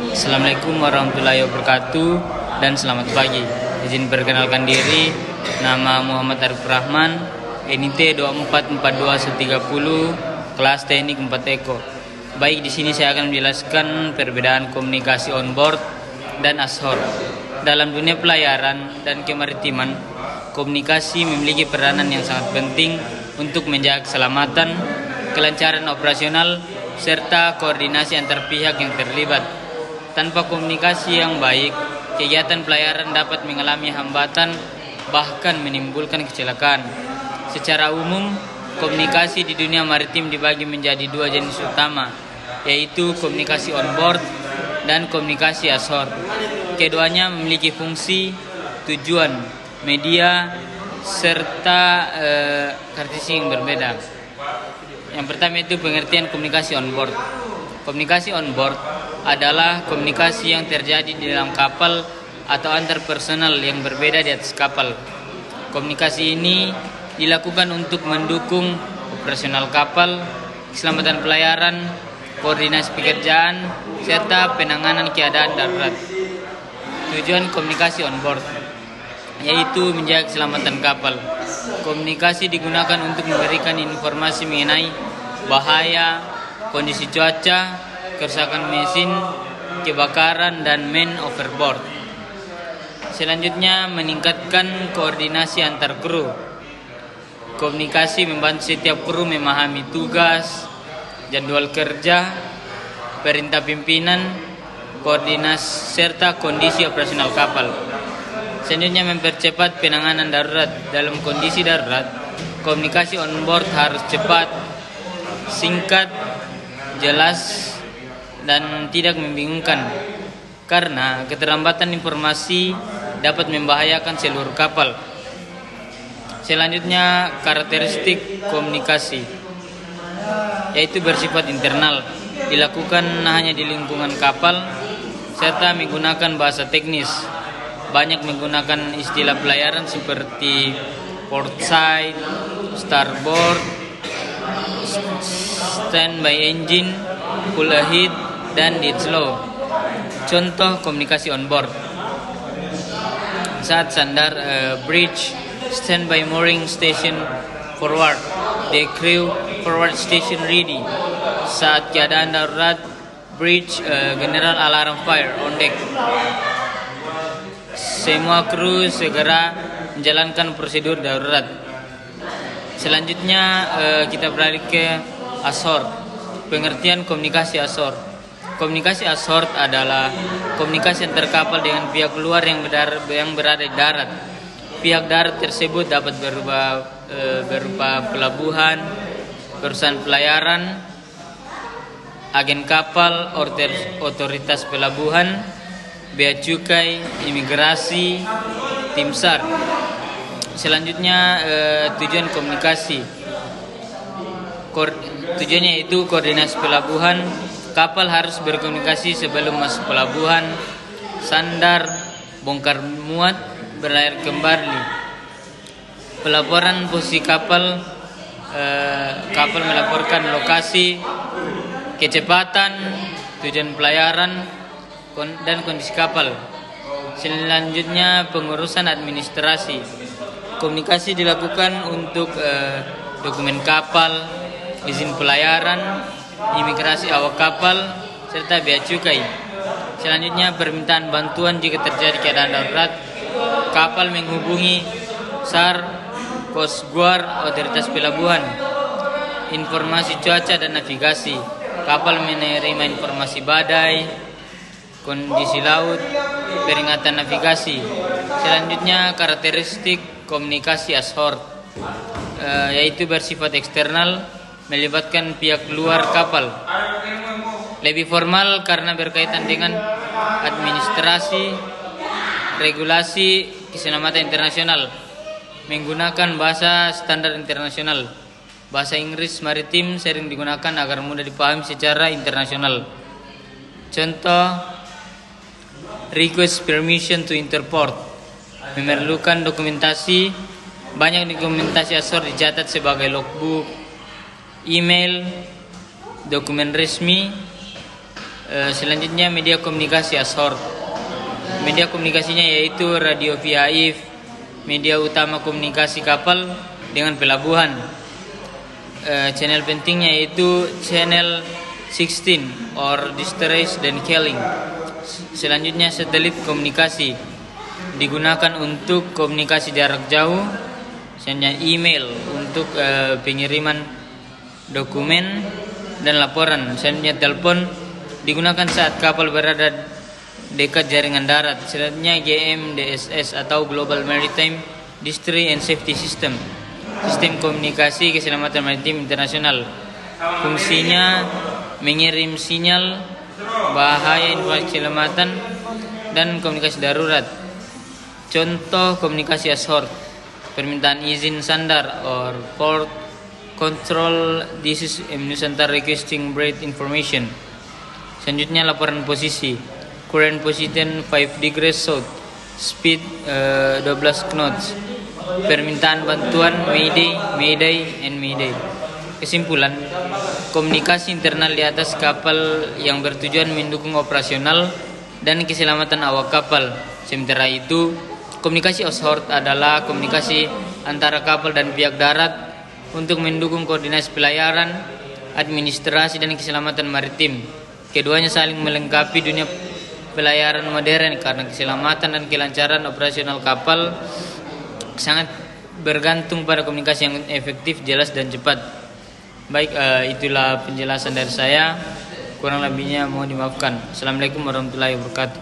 Assalamualaikum warahmatullahi wabarakatuh dan selamat pagi. Izin perkenalkan diri, nama Muhammad Arif Rahman, NIT 2442130, kelas Teknik 4 Eko. Baik, di sini saya akan menjelaskan perbedaan komunikasi on-board dan ashore. Dalam dunia pelayaran dan kemaritiman, komunikasi memiliki peranan yang sangat penting untuk menjaga keselamatan, kelancaran operasional, serta koordinasi antar pihak yang terlibat. Tanpa komunikasi yang baik, kegiatan pelayaran dapat mengalami hambatan, bahkan menimbulkan kecelakaan. Secara umum, komunikasi di dunia maritim dibagi menjadi dua jenis utama, yaitu komunikasi on-board dan komunikasi ashore. Keduanya memiliki fungsi, tujuan, media, serta karakteristik yang berbeda. Yang pertama itu pengertian komunikasi on-board. Komunikasi on-board adalah komunikasi yang terjadi di dalam kapal atau antar personal yang berbeda di atas kapal. Komunikasi ini dilakukan untuk mendukung operasional kapal, keselamatan pelayaran, koordinasi pekerjaan, serta penanganan keadaan darurat. Tujuan komunikasi on-board yaitu menjaga keselamatan kapal. Komunikasi digunakan untuk memberikan informasi mengenai bahaya, kondisi cuaca, kerusakan mesin, kebakaran, dan man overboard. Selanjutnya, meningkatkan koordinasi antar kru. Komunikasi membantu setiap kru memahami tugas, jadwal kerja, perintah pimpinan, koordinasi, serta kondisi operasional kapal. Selanjutnya, mempercepat penanganan darurat. Dalam kondisi darurat, komunikasi on-board harus cepat, singkat, jelas, dan tidak membingungkan, karena keterlambatan informasi dapat membahayakan seluruh kapal. Selanjutnya, karakteristik komunikasi, yaitu bersifat internal, dilakukan hanya di lingkungan kapal, serta menggunakan bahasa teknis. Banyak menggunakan istilah pelayaran seperti port side, starboard, standby engine, full ahead, dan dead slow. Contoh komunikasi on board: saat sandar, bridge, standby mooring station forward, the crew forward station ready. Saat keadaan darurat, bridge, general alarm fire on deck. Semua kru segera menjalankan prosedur darurat. Selanjutnya kita beralih ke ashore. Pengertian komunikasi ashore. Komunikasi ashore adalah komunikasi antar kapal dengan pihak luar yang berada di darat. Pihak darat tersebut dapat berupa pelabuhan, perusahaan pelayaran, agen kapal, otoritas pelabuhan, bea cukai, imigrasi, tim SAR. Selanjutnya, tujuan komunikasi. Tujuannya yaitu koordinasi pelabuhan. Kapal harus berkomunikasi sebelum masuk pelabuhan, sandar, bongkar muat, berlayar kembali. Pelaporan posisi kapal. Kapal melaporkan lokasi, kecepatan, tujuan pelayaran, dan kondisi kapal. Selanjutnya, pengurusan administrasi. Komunikasi dilakukan untuk dokumen kapal, izin pelayaran, imigrasi awak kapal, serta bea cukai. Selanjutnya, permintaan bantuan jika terjadi keadaan darurat. Kapal menghubungi SAR, Coast Guard, otoritas pelabuhan. Informasi cuaca dan navigasi. Kapal menerima informasi badai, kondisi laut, peringatan navigasi. Selanjutnya, karakteristik komunikasi ashore, yaitu bersifat eksternal, melibatkan pihak luar kapal. Lebih formal karena berkaitan dengan administrasi, regulasi, keselamatan internasional, menggunakan bahasa standar internasional. Bahasa Inggris maritim sering digunakan agar mudah dipahami secara internasional. Contoh, request permission to interport, memerlukan dokumentasi. Banyak dokumentasi ashore dicatat sebagai logbook, email, dokumen resmi, Selanjutnya media komunikasi Ashore. Media komunikasinya yaitu radio VHF, media utama komunikasi kapal dengan pelabuhan. Channel pentingnya yaitu channel 16 or distress dan calling. Selanjutnya satelit komunikasi digunakan untuk komunikasi jarak jauh. Selanjutnya email untuk pengiriman dokumen dan laporan. Selanjutnya telepon digunakan saat kapal berada dekat jaringan darat. Selanjutnya GMDSS atau Global Maritime Distance and Safety System, sistem komunikasi keselamatan maritim internasional. Fungsinya mengirim sinyal bahaya, informasi keselamatan, dan komunikasi darurat. Contoh komunikasi Ashore: permintaan izin sandar or port control. This is Nusantara requesting brief information. Selanjutnya laporan posisi: current position 5 degrees south, speed 12 knots. Permintaan bantuan: mayday, mayday, and mayday. Kesimpulan, komunikasi internal di atas kapal yang bertujuan mendukung operasional dan keselamatan awak kapal. Sementara itu, komunikasi Ashore adalah komunikasi antara kapal dan pihak darat untuk mendukung koordinasi pelayaran, administrasi, dan keselamatan maritim. Keduanya saling melengkapi dunia pelayaran modern karena keselamatan dan kelancaran operasional kapal sangat bergantung pada komunikasi yang efektif, jelas, dan cepat. Baik, itulah penjelasan dari saya. Kurang lebihnya mohon dimaafkan. Assalamualaikum warahmatullahi wabarakatuh.